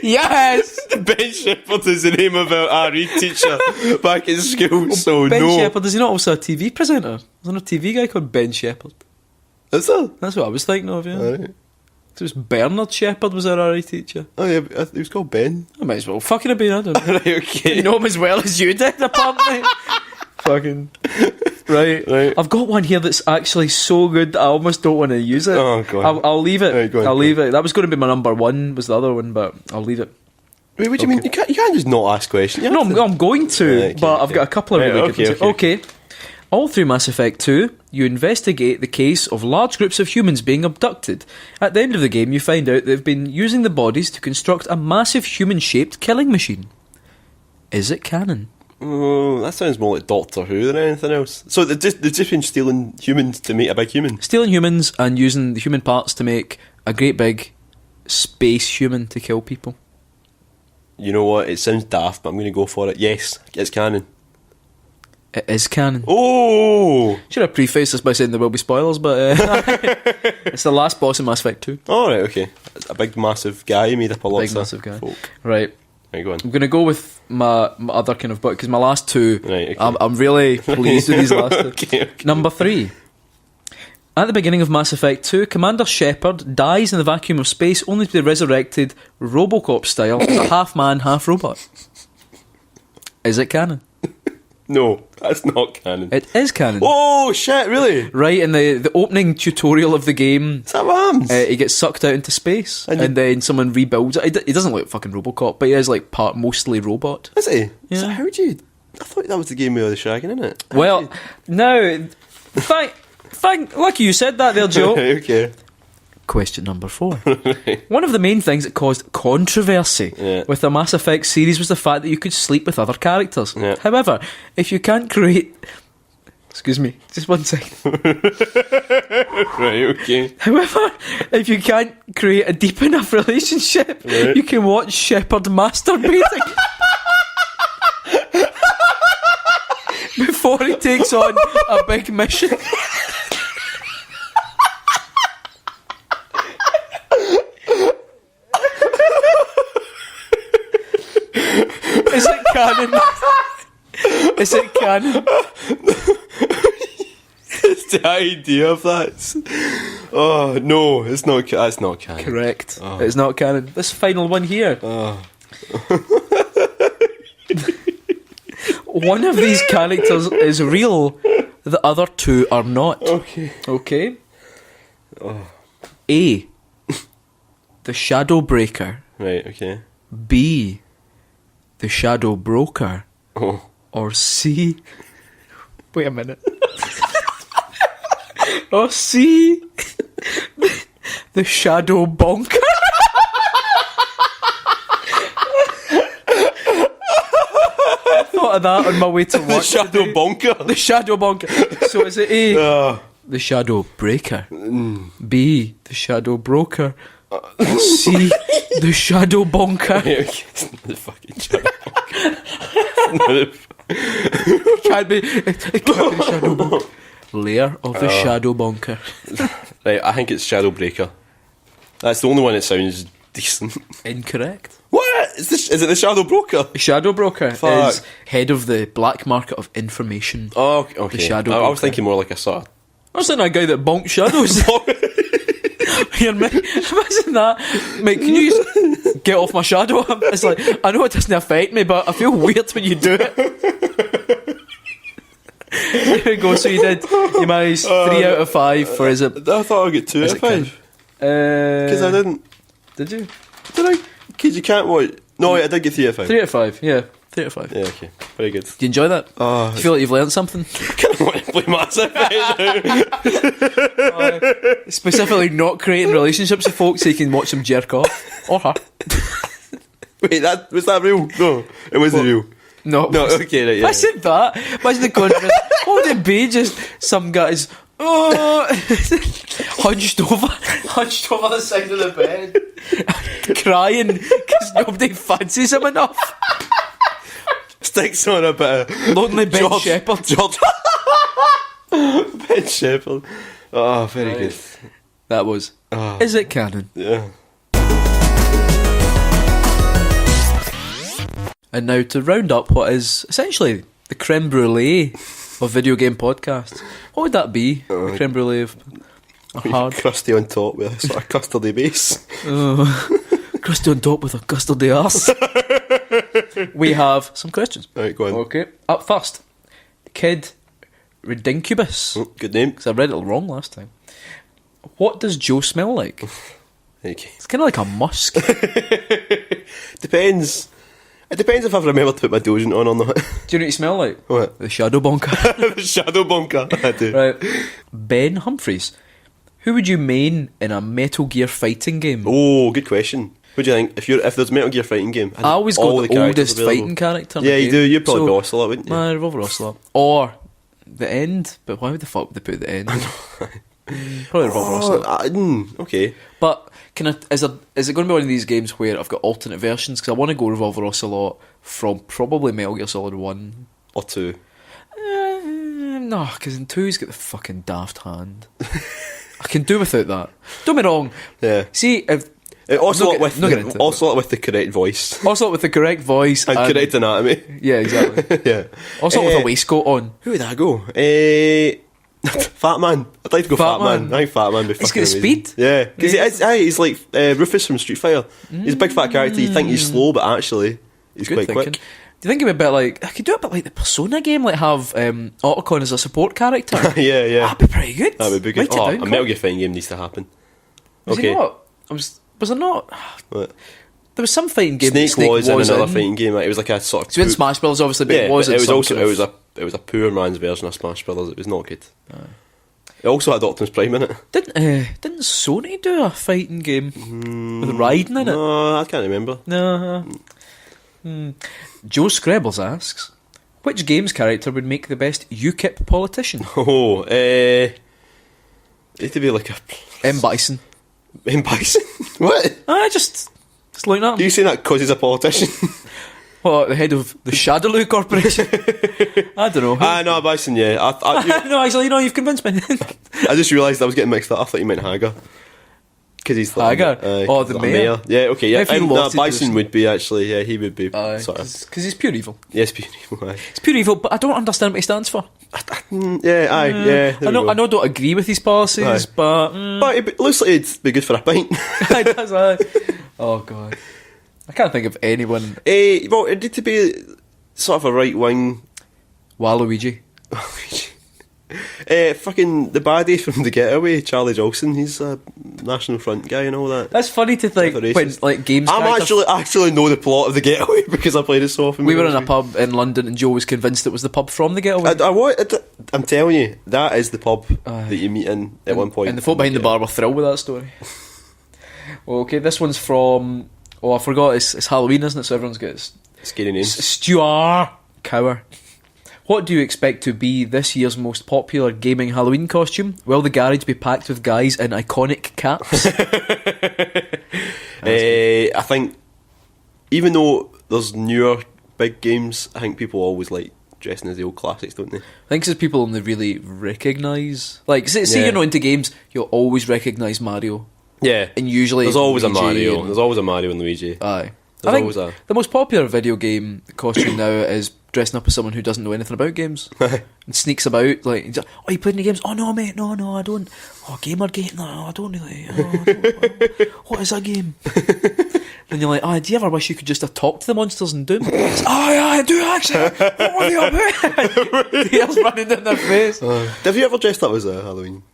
Yes. Ben Shepard is the name of our RE teacher back at school. So Ben no. Shepard, is he not also a TV presenter? There's not a TV guy called Ben Shepard. Is there? That's what I was thinking of, yeah. Alright. It was Bernard Shepard was our RE teacher. Oh yeah, he was called Ben. I might as well fucking have been, I don't know. Right, okay. You know him as well as you did, apparently. Fucking... Right. I've got one here that's actually so good that I almost don't want to use it. Oh, go on. I'll leave it. Right, go on, I'll go leave it. That was going to be my number one, was the other one, but I'll leave it. Wait, what do you mean? You can't just not ask questions. No, I'm going to, Right, okay, but I've okay. got a couple of really good ones. Okay. All through Mass Effect 2, you investigate the case of large groups of humans being abducted. At the end of the game, you find out they've been using the bodies to construct a massive human-shaped killing machine. Is it canon? Oh, that sounds more like Doctor Who than anything else. So they've just been stealing humans to make a big human. Stealing humans and using the human parts to make a great big space human to kill people. You know what? It sounds daft, but I'm going to go for it. Yes, it's canon. It is canon. Oh! Should have prefaced this by saying there will be spoilers, but it's the last boss in Mass Effect 2. Oh, right, okay. It's a big, massive guy made up of lots Big, of massive guy. folk. Right. Right, go on. I'm going to go with my other kind of book, because my last two, Right, okay. I'm really pleased with these last two. Okay. Number 3. At the beginning of Mass Effect 2, Commander Shepard dies in the vacuum of space only to be resurrected Robocop style as a half man, half robot. Is it canon? No, that's not canon. It is canon. Oh, shit, really? Right, in the opening tutorial of the game, Is that what happens? he gets sucked out into space, And and then someone rebuilds it. He doesn't look like fucking Robocop, but he is like mostly robot. Is he? Yeah. So how would you... I thought that was the game with all the shagging in it. Well, no, lucky you said that there, Joe. Okay. Question number 4. One of the main things that caused controversy Yeah. with the Mass Effect series was the fact that you could sleep with other characters. Yeah. However, if you can't create... Excuse me, just one second. Right, okay. However, if you can't create a deep enough relationship, Right. you can watch Shepard masturbating before he takes on a big mission. Is it canon? Is it canon? It's the idea of that. Oh, no, it's not. That's not canon. Correct. Oh. It's not canon. This final one here. Oh. One of these characters is real. The other two are not. Okay. Okay. Oh. A. The Shadow Breaker. Right, okay. B. The Shadow Broker. Oh. Or C. Wait a minute. Or C. The Shadow Bonker. I thought of that on my way to work. The Shadow today. Bonker. The Shadow Bonker. So is it A. Oh. The Shadow Breaker. B. The Shadow Broker. C. The Shadow Bonker. Right, okay. It's not the fucking Shadow Bonker. Can't be. It can't be the Shadow Bonker. Layer of the Shadow Bonker. Right, I think it's Shadow Breaker. That's the only one that sounds decent. Incorrect. What? Is it the Shadow Broker? The Shadow Broker Fuck. is head of the black market of information. Oh, okay. The Shadow I was Broker. thinking more like a sort I was thinking a guy that bonks shadows. Here, mate. Imagine that. Mate, can you just get off my shadow? It's like, I know it doesn't affect me, but I feel weird when you do it. There we go. So you managed 3 out of 5 for is it? I thought I'd get 2 out Is of it canon? 5. Because I didn't. Did you? Did I? Because you can't watch. No, I did get 3 out of 5. 3 out of 5. Yeah, 3 out of 5. Yeah, okay. Very good. Do you enjoy that? Do you feel like you've learned something? I kind of want to play Mass Effect. Specifically, not creating relationships with folks so you can watch them jerk off or her. Wait, was that real? No, it wasn't real. No, No, okay, right, yeah. I said that. Imagine the conference. What would it be? Just some guys hunched over the side of the bed, crying because nobody fancies him enough. Sticks on a bit of Lonely Ben George- Shepard. George Ben Shepard. Oh, very Right. good. That was. Is it canon? Yeah. And now to round up what is essentially the creme brulee of video game podcasts. What would that be? The creme brulee of a hard... Crusty on top with a sort of custardy base. Crusty on top with a custardy arse. We have some questions. Right, go on. Okay. Up first, Kid Ridincubus. Oh, good name. Because I read it wrong last time. What does Joe smell like? Okay. It's kind of like a musk. Depends. It depends if I've remembered to put my deodorant on or not. Do you know what you smell like? What? The shadow bonker. The shadow bunker. I do. Right. Ben Humphreys. Who would you main in a Metal Gear fighting game? Oh, good question. What do you think? If there's a Metal Gear fighting game, I always got the characters oldest available. fighting character in Yeah, the you game. do. You'd probably be Ocelot, wouldn't you? Revolver Ocelot. Or the end. But why would the fuck would they put the end? Probably Revolver Ocelot. Okay. But is it going to be one of these games where I've got alternate versions? Because I want to go Revolver Ocelot from probably Metal Gear Solid 1 Or 2. No, because in 2 he's got the fucking daft hand. I can do without that. Don't get me wrong. Yeah. See, if Ocelot not get into it. with the correct voice. Ocelot with the correct voice And correct anatomy. Yeah, exactly. Yeah. Ocelot with a waistcoat on. Who would that go? Fat Man. I'd like to go Fat Fat Man. Man. I think Fat Man would be He's fucking got amazing. speed. Yeah. Because he's like Rufus from Street Fighter. He's a big fat character. You think he's slow, but actually he's Good quite thinking. quick. Do you think it'd be a bit like I could do it a bit like the Persona game, like have Otacon as a support character? Yeah. That'd be pretty good. That would be good. Write it down, A Con. Metal Gear fighting game needs to happen. Was Okay. he not? Was there not? What? There was some fighting game. Snake that was in another fighting game. It was like a sort of. So in Smash Bros, obviously, but Yeah, it was. but in it was some also kind of- it was a poor man's version of Smash Brothers. It was not good. It also had Optimus Prime in it. Didn't Sony do a fighting game with Raiden in it? No, I can't remember. No. Joe Screbbles asks, which games character would make the best UKIP politician? Oh, it to be like a M. Bison. M. Bison. What? Just looking at Do him. you say that because he's a politician? What, the head of the Shadaloo Corporation? I don't know. No, Bison. Yeah, No, actually, you've convinced me. I just realised I was getting mixed up. I thought you meant Hagar. Because he's like, Hagar? The mayor? Yeah, okay, yeah. If he lost it, Bison just- would be actually, yeah, he would be sort of. Because he's pure evil. Yes, beautiful. Aye. He's pure evil, but I don't understand what he stands for. Yeah, aye, yeah. I know. I don't agree with his policies, Aye. but But it looks like it'd be good for a pint. it does. Oh god, I can't think of anyone. Well, it need to be sort of a right wing. Waluigi. Fucking the baddie from The Getaway, Charlie Jolson. He's a National Front guy and all that. That's funny to think Bit when racist. like games. I'm actually know the plot of The Getaway because I played it so often. We were in a pub in London, and Joe was convinced it was the pub from The Getaway. I'm telling you, that is the pub Aye. that you meet in at one point. And the folk behind the bar were thrilled with that story. Okay, this one's from. Oh, I forgot. It's Halloween, isn't it? So everyone's got Scary names. Stuart Cower. What do you expect to be this year's most popular gaming Halloween costume? Will the garage be packed with guys in iconic caps? I think, even though there's newer big games, I think people always like dressing as the old classics, don't they? I think it's people only really recognise. Like, say Yeah. you're not into games, you'll always recognise Mario. Yeah. And usually There's always a Luigi Mario. and- There's always a Mario and Luigi. Aye. There's I think always a- the most popular video game costume now is dressing up as someone who doesn't know anything about games and sneaks about like, he's like, oh, you playing any games? Oh no, mate, no, I don't. Oh, Gamergate? No, I don't really. What is that game? And you're like, do you ever wish you could just have talked to the monsters in Doom? Yeah, I do actually. What were they about? Tears running down their face. Have you ever dressed up as a Halloween?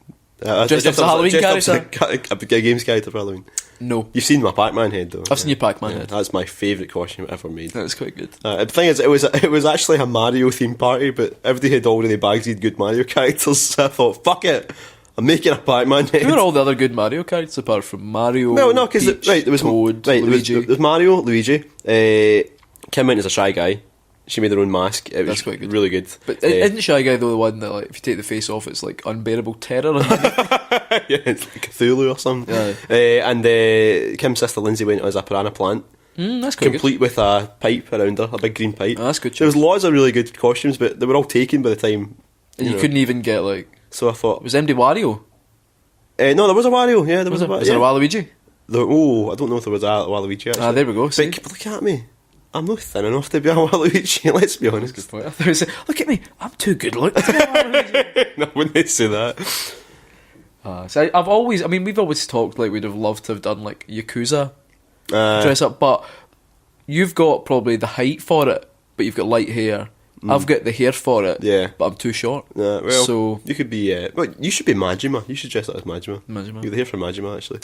Dressed up as a Halloween Dressed up as a games character for Halloween. No. You've seen my Pac-Man head though. I've seen your Pac-Man head. That's my favourite costume ever made. That's quite good. The thing is, it was actually a Mario themed party, but everybody had already bagged good Mario characters. So I thought, fuck it, I'm making a Pac-Man head. Who are all the other good Mario characters apart from Mario? Well, no, because Peach, there was Toad, Luigi. Luigi. There was Mario, Luigi. Kim went as a shy guy. She made her own mask. It was That's quite good. really good. But isn't Shy Guy though the one that, like, if you take the face off, it's like unbearable terror? Yeah, it's like Cthulhu or something. Yeah. And Kim's sister Lindsay went as a piranha plant, That's quite good. complete with a pipe around her, a big green pipe. Oh, that's good. There was lots of really good costumes, but they were all taken by the time. And you know. couldn't even get like. So I thought, Was MD Wario? No, there was a Wario. Yeah, there was a Wario. Is there a Waluigi? I don't know if there was a Waluigi actually. There we go. See? But look at me. I'm not thin enough to be a Waluigi, let's be honest. Look at me, I'm too good looking to be a Waluigi. No, I wouldn't say that. So we've always talked like we'd have loved to have done like Yakuza dress up, but you've got probably the height for it, but you've got light hair. I've got the hair for it, but I'm too short. Well, so you could be. Well, you should be Majima. You should dress up as Majima. Majima. You've got the hair for Majima, actually.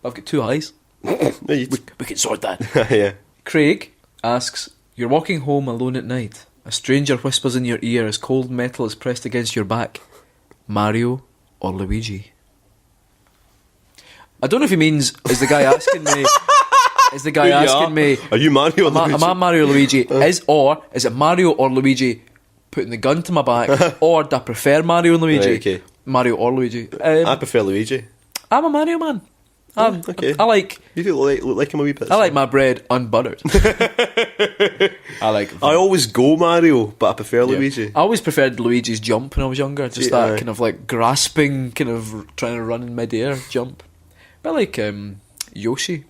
I've got 2 eyes. No, we can sort that. Yeah. Craig asks, you're walking home alone at night. A stranger whispers in your ear as cold metal is pressed against your back. Mario or Luigi? I don't know if he means, is the guy asking me, are you Mario or Luigi? Am I Mario or Luigi? Is it Mario or Luigi putting the gun to my back? Or do I prefer Mario and Luigi? Right, okay. Mario or Luigi? I prefer Luigi. I'm a Mario man. Okay. You do look like him a wee bit. I like my bread unbuttered. I always go Mario, but I prefer Luigi. I always preferred Luigi's jump when I was younger. Just that kind of like grasping, kind of trying to run in midair jump. But I like Yoshi.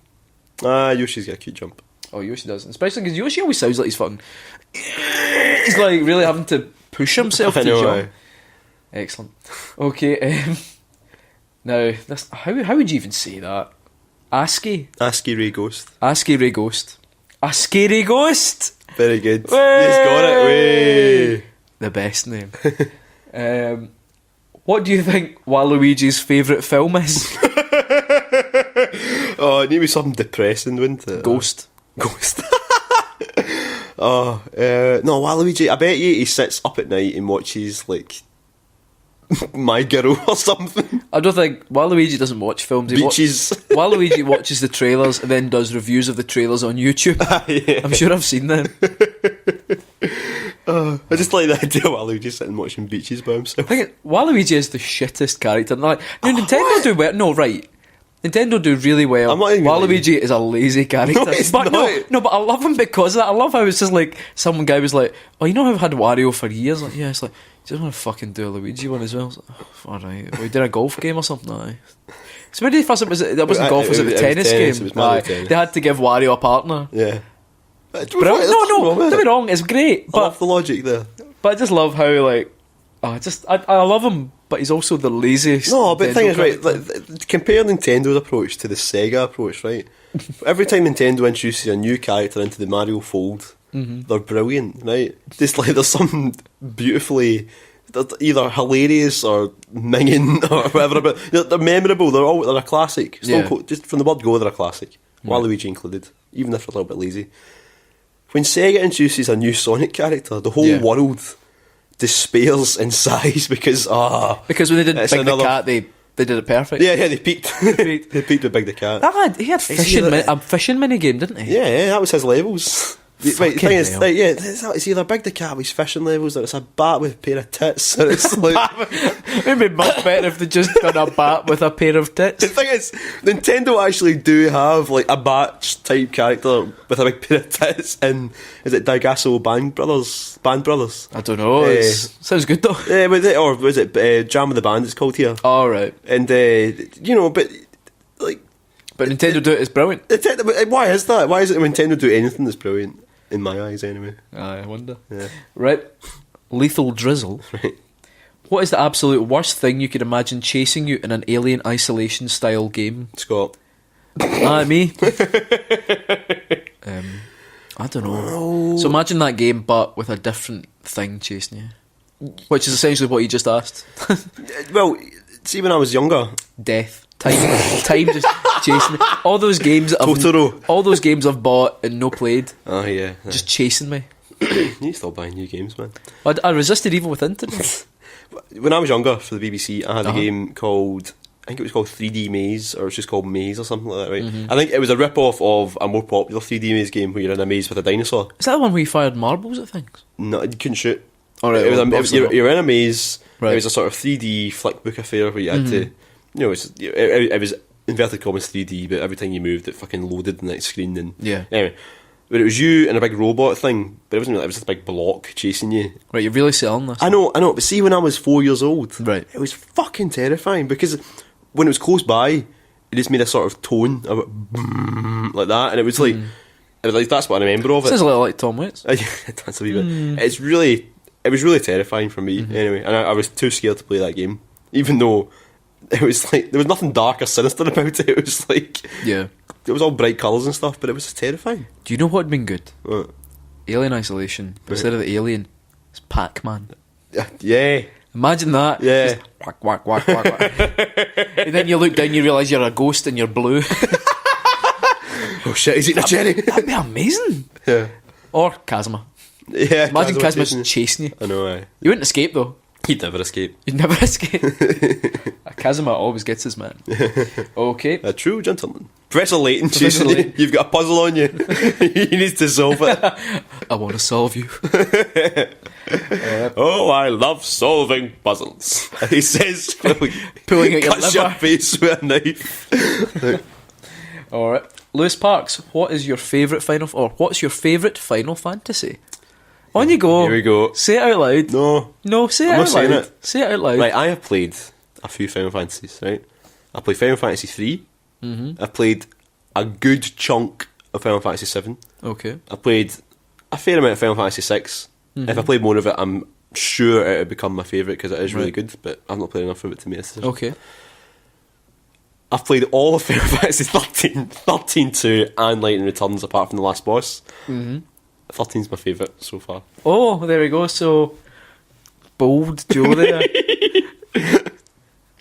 Yoshi's got a cute jump. Oh, Yoshi does. Especially because Yoshi always sounds like he's fucking... He's like really having to push himself to jump. Excellent. Okay, now, how would you even say that? ASCII Ray Ghost. ASCII Ray Ghost. ASCII Ray Ghost! Very good. Way! You've got it. Way! The best name. What do you think Waluigi's favourite film is? Oh, it need to be something depressing, wouldn't it? Ghost. No, Waluigi, I bet you he sits up at night and watches, like, My Girl or something. I don't think Waluigi doesn't watch films. Beaches. Waluigi watches the trailers and then does reviews of the trailers on YouTube. Yeah. I'm sure I've seen them. I just like the idea of Waluigi sitting watching Beaches by himself. I think Waluigi is the shittest character. Like, Nintendo do well. No, right. Nintendo do really well. Waluigi is a lazy character. No, he's not. No, but I love him because of that. I love how it's just like some guy was like, "Oh, you know how I've had Wario for years?" Like, yeah, it's like, do you want to fucking do a Luigi one as well? Like, oh, alright, we did a golf game or something. Aye. So where did first that wasn't golf? Was it the tennis game? It was Mario tennis. They had to give Wario a partner. Yeah. No, don't be wrong. It's great. But I love the logic there. But I just love how like, I love him. But he's also the laziest. No, but the thing is, right, like, compare Nintendo's approach to the Sega approach, right? Every time Nintendo introduces a new character into the Mario fold, they're brilliant, right? Just like there's something beautifully, either hilarious or minging or whatever, but they're memorable, they're a classic. Just from the word go, they're a classic. Waluigi included, even if they're a little bit lazy. When Sega introduces a new Sonic character, the whole world despairs in size because when they did Big the Cat they did it perfect. Yeah, they peaked. They peaked with Big the Cat. He had a fishing mini game, didn't he? Yeah, that was his levels. Right, the thing is, it's either Big the Cat with his fishing levels or it's a bat with a pair of tits. And it's like, it would be much better if they just done a bat with a pair of tits. The thing is, Nintendo actually do have like a bat type character with a big pair of tits in, is it Daigasso Band Brothers? I don't know. Sounds good though. Yeah, or was it Jam of the Band? It's called here. All right. And but Nintendo do it is brilliant. Why is that? Why is it when Nintendo do anything that's brilliant? In my eyes, anyway. I wonder. Yeah. Right. Lethal Drizzle. Right. What is the absolute worst thing you could imagine chasing you in an Alien Isolation style game? Scott. Me. I don't know. So imagine that game, but with a different thing chasing you, which is essentially what you just asked. Well, see, when I was younger, death. Time just chasing me. All those games I've bought and no played. Oh yeah, just chasing me. You still buying new games, man? I resisted evil with internet. When I was younger, for the BBC, I had a game called, I think it was called 3D Maze, or it was just called Maze or something like that, right? I think it was a rip-off of a more popular 3D Maze game where you're in a maze with a dinosaur. Is that the one where you fired marbles at things? No, you couldn't shoot. Alright, you're in a maze. Right. It was a sort of 3D flickbook affair where you had to, it was inverted commas 3D, but every time you moved, it fucking loaded the next screen. And anyway, but it was you and a big robot thing, but it wasn't really, it was just a big block chasing you. Right, you're really selling this. I know, but see, when I was 4 years old, right, it was fucking terrifying because when it was close by, it just made a sort of tone like that, and it was like, that's what I remember of it. Sounds a little like Tom Waits. That's a wee bit. It was really terrifying for me anyway, and I was too scared to play that game, even though it was like there was nothing dark or sinister about it. It was like Yeah. it was all bright colours and stuff, but it was terrifying. Do you know what would been good? What? Alien Isolation. But instead of the alien, it's Pac-Man. Yeah. Imagine that. Yeah. Just whack, whack, whack, whack, whack. And then you look down, you realise you're a ghost and you're blue. Oh shit, he's eating a cherry. That'd be amazing. Yeah. Or Kazuma. Yeah. Imagine Kazuma's Kazuma's chasing you. I know, aye. You wouldn't escape though. He'd never escape. You'd never escape. Kazuma always gets his man. Okay. A true gentleman. Professor Layton, Professor chasing you. Layton. You've got a puzzle on you. You need to solve it. I want to solve you. Oh, I love solving puzzles. He says, Pulling out your cuts your liver. face with a knife. Alright. Lewis Parks, what's your favourite Final Fantasy? On you go. Here we go. Say it out loud. No, say it I'm not out saying loud. it. Say it out loud. Right, I have played a few Final Fantasies, right? I played Final Fantasy 3. I've played a good chunk of Final Fantasy 7. Okay. I played a fair amount of Final Fantasy 6. If I played more of it, I'm sure it would become my favourite because it is really good, but I've not played enough of it to make a decision. Okay. I've played all of Final Fantasy 13, 2 and Lightning Returns apart from the last boss. 13's my favourite so far. Oh, there we go. So, bold Joe there.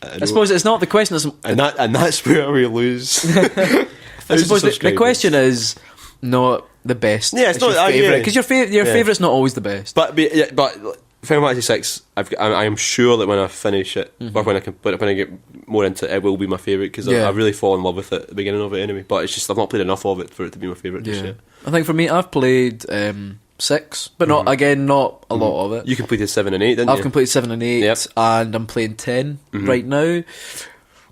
I suppose it's not the question. And that's where we lose. I suppose the question is not the best. Yeah, it's not your favourite, because your favourite's not always the best. But Final Fantasy 6, I am sure that when I finish it, or when I get more into it, it will be my favourite because I really fall in love with it at the beginning of it anyway. But it's just I've not played enough of it for it to be my favourite just yet. I think for me, I've played 6, but not a lot of it. You completed 7 and 8, didn't you? I've completed 7 and 8, and I'm playing 10 right now.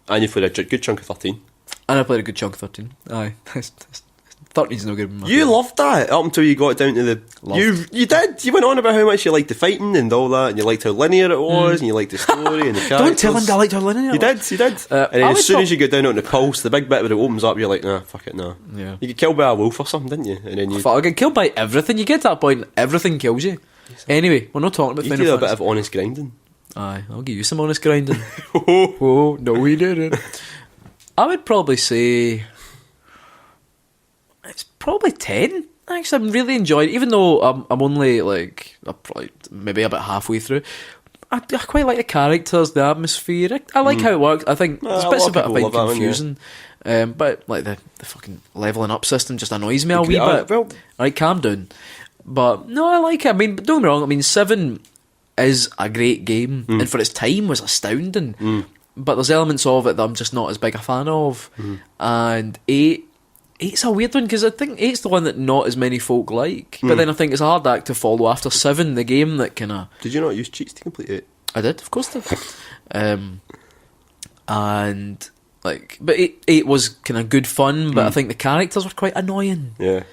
And you've played a good chunk of 13. And I played a good chunk of 13. Aye. 13's no good. You loved that up until you got down to the. You did. You went on about how much you liked the fighting and all that, and you liked how linear it was, and you liked the story and the characters. Don't tell him I liked how linear You did. And then as soon as you get down on the pulse, the big bit where it opens up, you're like, nah, fuck it, nah. Yeah. You get killed by a wolf or something, didn't you? And then I get killed by everything. You get to that point, everything kills you. Anyway, we're not talking about you Final did a Fantasy. bit of honest grinding. Aye, I'll give you some honest grinding. Oh, no, we didn't. I would probably say it's probably 10. Actually, I'm really enjoying it, even though I'm only like I'm probably maybe about halfway through. I quite like the characters, the atmosphere. I like how it works. I think there's bits of it I find confusing, but like the fucking leveling up system just annoys me a wee bit. Well, Right, calm down. But no, I like it. I mean, don't get me wrong. I mean, 7 is a great game, and for its time was astounding. But there's elements of it that I'm just not as big a fan of. And 8's a weird one because I think 8's the one that not as many folk like. But then I think it's a hard act to follow after 7, the game that kind of. Did you not use cheats to complete it? I did, of course I did. And like, but 8 was kind of good fun. But I think the characters were quite annoying. Yeah.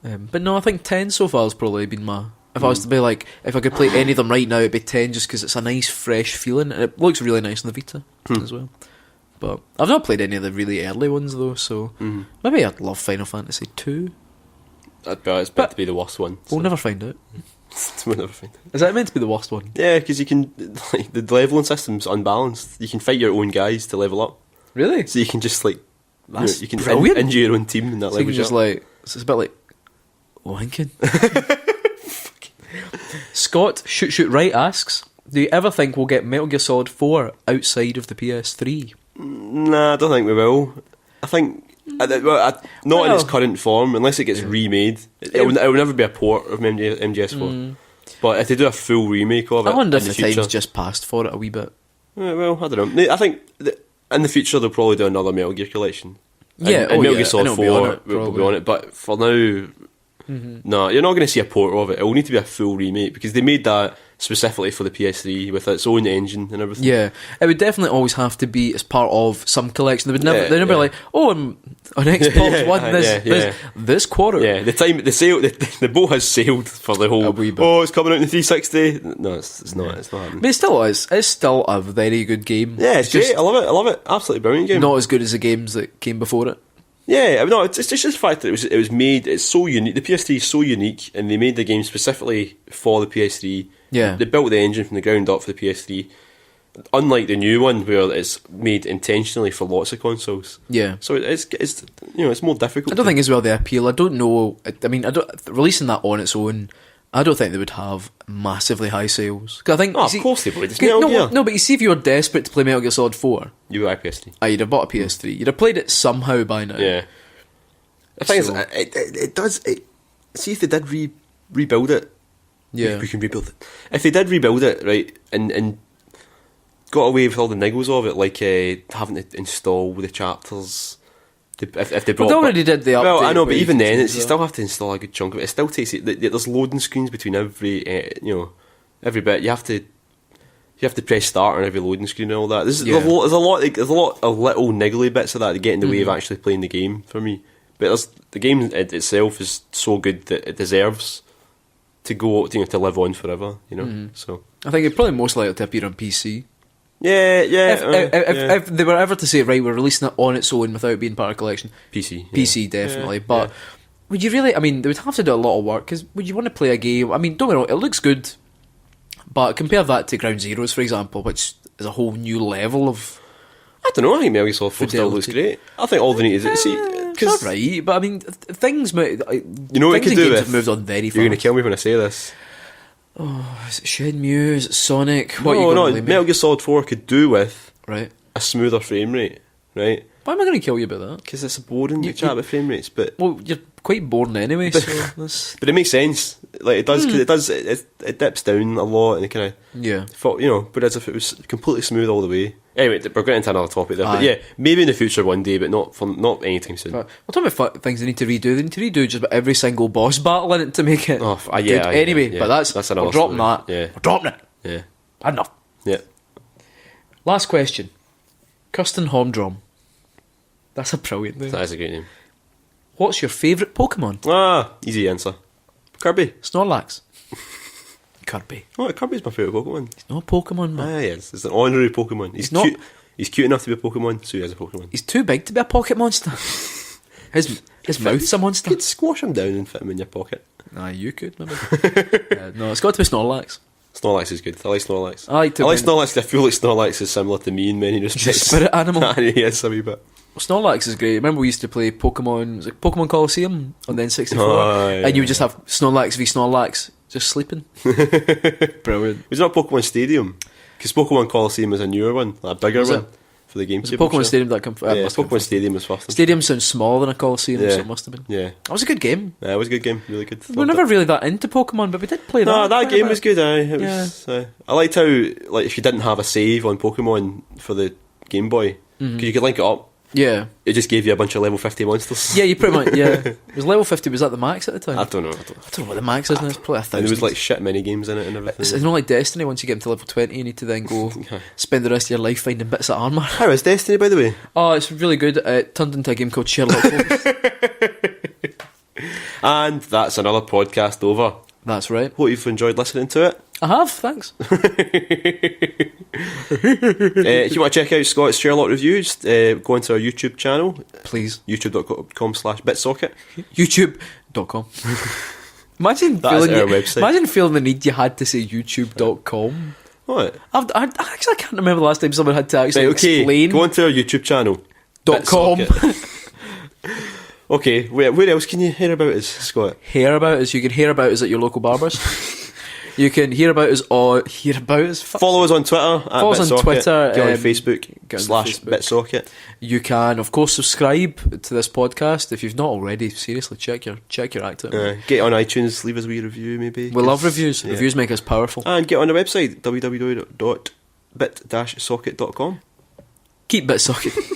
But no, I think 10 so far has probably been my. If I was to be like, if I could play any of them right now, it'd be 10 just because it's a nice, fresh feeling. And it looks really nice on the Vita as well. But I've not played any of the really early ones though, so maybe I'd love Final Fantasy 2. It's meant to be the worst one. We'll never find out. We'll never find out. Is that meant to be the worst one? Yeah, because you can, like, the leveling system's unbalanced. You can fight your own guys to level up. Really? So you can just like, That's you can brilliant. injure your own team and that So you level can just like, it's a bit like wanking. Scott Shoot Right asks, do you ever think we'll get Metal Gear Solid 4 outside of the PS3? Nah, I don't think we will. I think not in its current form, unless it gets remade. It will never be a port of MGS4. But if they do a full remake of it, I wonder if in the future, time's just passed for it a wee bit. well, I don't know. I think in the future they'll probably do another Metal Gear collection. Yeah, and Metal Gear and Solid it'll be 4 on it, will be on it. But for now, no, you're not going to see a port of it. It will need to be a full remake because they made that specifically for the PS3 with its own engine and everything. Yeah, it would definitely always have to be as part of some collection. They would never, Yeah, they're never yeah. like, oh, on Xbox One yeah. this quarter. Yeah, the boat has sailed for the A whole. wee bit. Oh, it's coming out in the 360. No, it's not. It's not happening. But it still is. It's still a very good game. Yeah, it's just great. I love it. Absolutely brilliant game. not as good as the games that came before it. Yeah, no, it's just the fact that it was made. It's so unique. The PS3 is so unique, and they made the game specifically for the PS3. Yeah. They built the engine from the ground up for the PS3. Unlike the new one, where it's made intentionally for lots of consoles. Yeah. So it's it's more difficult. I don't think as well the appeal. I don't know. I mean, releasing that on its own, I don't think they would have massively high sales. 'Cause I think, Oh, you of see- course they would. It's no, Metal Gear. no, but you see, if you were desperate to play Metal Gear Solid 4, You would buy PS3. you'd have bought a PS3. You'd have played it somehow by now. Yeah. The thing So- is, it does. See if they did rebuild it. Yeah. We can rebuild it. If they did rebuild it, right, and got away with all the niggles of it, like having to install the chapters. If they brought But they already did the update. Well, I know, but where you even can then, choose you that. still have to install a good chunk of it. It still takes it. There's loading screens between every bit. You have to press start on every loading screen and all that. There's a lot of little niggly bits of that that get in the way of actually playing the game for me. But the game itself is so good that it deserves to go to live on forever. So I think it's probably most likely to appear on PC. yeah. If they were ever to say, right, we're releasing it on its own without being part of a collection, PC, PC definitely. Yeah, But would you really? I mean, they would have to do a lot of work because would you want to play a game? I mean, don't get me wrong, it looks good, but compare that to Ground Zeroes, for example, which is a whole new level of. I don't know. I think Metal Gear Solid 4 still looks great. I think all they need is It's right, but I mean, things. You know what it could do have with? moved on very fast. You're going to kill me when I say this. Is it Shenmue? Is it Sonic? What are you No, going to Metal Gear Solid 4 could do with Right. a smoother frame rate, right? Why am I going to kill you about that? Because it's boring to You- chat about frame rates, but Well, you're quite boring anyway, so that's... it makes sense. Like it does, because it dips down a lot, and it kind of Yeah. but as if it was completely smooth all the way. Anyway, we're getting into another topic there, but Aye. yeah, maybe in the future one day, but not anytime soon. But we're talking about things they need to redo. They need to redo just about every single boss battle in it to make it Oh, good. yeah, Anyway, yeah. but That's another we're dropping story. that. Yeah. We're dropping it. Yeah, Enough. yeah. Last question. Kirsten Homdrom. That's a brilliant name. That is a great name. What's your favourite Pokemon? Easy answer. Kirby. Snorlax. Kirby. Oh, Kirby's my favourite Pokemon. He's not a Pokemon, man. Yes, it's an honorary Pokemon. He's not- cute. He's cute enough to be a Pokemon, so he is a Pokemon. He's too big to be a pocket monster. His mouth's a You monster. could squash him down and fit him in your pocket. Nah, you could, maybe. No, it's got to be Snorlax. Snorlax is good. I like Snorlax. I like to win- Snorlax 'cause I feel like Snorlax is similar to me in many respects. spirit animal. he is a wee bit. Snorlax is great. Remember we used to play Pokemon, it was like Pokemon Coliseum on the N64, Oh, yeah, and you would just have Snorlax v Snorlax just sleeping. Brilliant. Was it not Pokemon Stadium? Because Pokemon Coliseum is a newer one, like a bigger Was one it? for the GameCube. Was it Pokemon I'm sure. Stadium that come? Yeah, must come Pokemon from- Stadium was first. Stadium sounds smaller than a Coliseum, Yeah. so it must have been. Yeah. That was a good game. Yeah, it was a good game. Really good. We're never really that into Pokemon, but we did play that. No, that quite a game bit. was good. It was, I liked how, like, if you didn't have a save on Pokemon for the Game Boy, because you could link it up, Yeah. it just gave you a bunch of level 50 monsters. Yeah, you pretty much, yeah. Was level 50, was that the max at the time? I don't know. I don't know what the max is now, it's probably 1,000. And there was like shit mini games in it and It's everything. not like Destiny, once you get into level 20, you need to then go spend the rest of your life finding bits of armour. How is Destiny, by the way? Oh, it's really good. It turned into a game called Sherlock Holmes. And that's another podcast over. That's right. Hope you've enjoyed listening to it. I have, thanks. If you want to check out Scott's Sherlock reviews, go into our YouTube channel, Please. youtube.com/bitsocket. YouTube.com. Imagine That is feeling our website. Imagine feeling the need you had to say YouTube.com. What? I actually can't remember the last time someone had to actually Right, okay, explain. go onto our YouTube channel. .com. BitSocket. Okay, where else can you hear about us, Scott? Hear about us. You can hear about us at your local barbers. You can hear about us or hear about us. Follow us on Twitter. Follow us on BitSocket. Twitter, Get on get on Facebook / BitSocket. You can, of course, subscribe to this podcast if you've not already. Seriously, check your act out. Get on iTunes, leave us a wee review, maybe. We love 'cause- reviews. yeah. Reviews make us powerful. And get on the website www.bit-socket.com. Keep BitSocket.